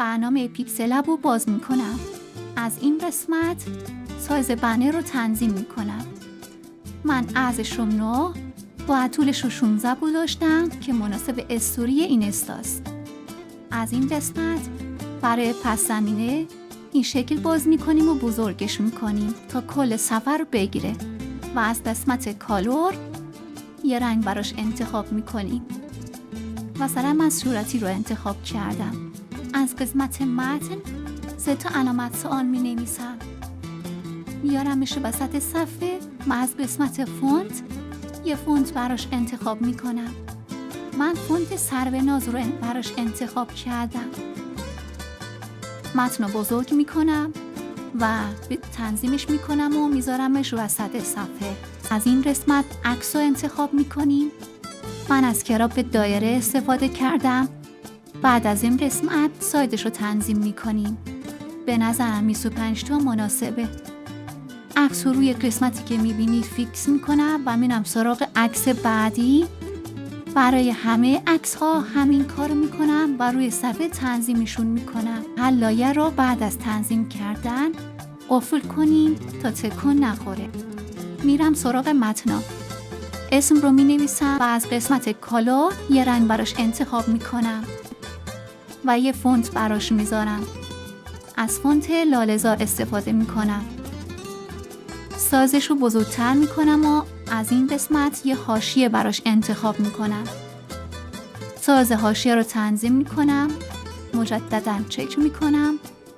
برنامه پیکسل لب رو باز میکنم. از این قسمت سایز بنر رو تنظیم میکنم. من ارزش رو 9 با طولش رو 16 گذاشتم که مناسب استوری این استاست. از این قسمت برای پس زمینه این شکل باز میکنیم و بزرگش میکنیم تا کل صفحه رو بگیره و از قسمت کالور یه رنگ براش انتخاب میکنیم. مثلا من صورتی رو انتخاب کردم. از قسمت متن 3 علامت سوال می نویسم. میارمش وسط صفحه و از قسمت فونت یه فونت براش انتخاب میکنم. من فونت سروناز رو براش انتخاب کردم. متن رو بزرگ میکنم و تنظیمش میکنم و میذارمش وسط صفحه. از این قسمت عکس رو انتخاب میکنیم. من از کراپ دایره استفاده کردم. بعد از این قسمت سایدش رو تنظیم میکنیم. به نظرم 25 تا مناسبه. عکس رو روی قسمتی که میبینید فیکس میکنم و میرم سراغ عکس بعدی. برای همه عکس ها همین کارو میکنم و روی صفحه تنظیمشون میکنم. هر لایه رو بعد از تنظیم کردن قفل کنیم تا تکون نخوره. میرم سراغ متنا. اسم رو مینویسم و از قسمت کالا یه رنگ براش انتخاب میکنم و یه فونت براش میذارم. از فونت لاله‌زار استفاده میکنم. سایزش رو بزرگتر میکنم و از این قسمت یه حاشیه براش انتخاب میکنم. سایز حاشیه رو تنظیم میکنم. مجددا چک میکنم.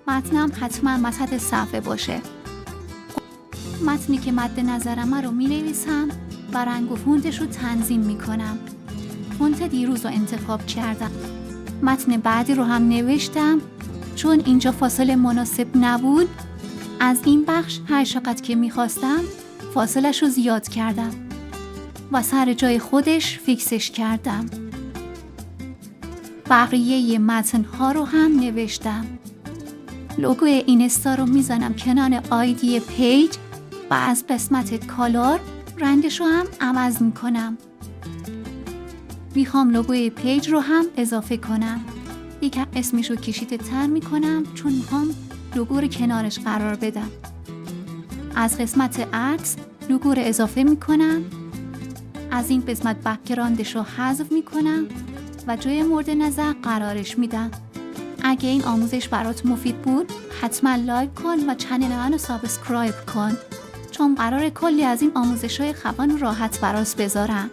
متنم حتما وسط صفحه باشه. متنی که مد نظرم رو مینویسم و رنگ و فونتش رو تنظیم میکنم. فونت دیروز رو انتخاب کردم. متن بعدی رو هم نوشتم. چون اینجا فاصله مناسب نبود از این بخش هر چقدر که میخواستم فاصلش رو زیاد کردم و سر جای خودش فیکسش کردم. بقیه متن ها رو هم نوشتم. لوگو اینستا رو میزنم کنار آیدی پیج و از قسمت کالر رنگش رو هم عوض میکنم. میخوام لوگوی پیج رو هم اضافه کنم. یکم اسمش رو کشیده تر میکنم چون میخوام لوگو رو کنارش قرار بدم. از قسمت عکس لوگو رو اضافه میکنم. از این قسمت بک‌گراندش رو حذف میکنم و جای مورد نظر قرارش میدم. اگه این آموزش برات مفید بود حتما لایک کن و چنل منو سابسکرایب کن چون قرار کلی از این آموزش‌های خفن راحت برات بذارم.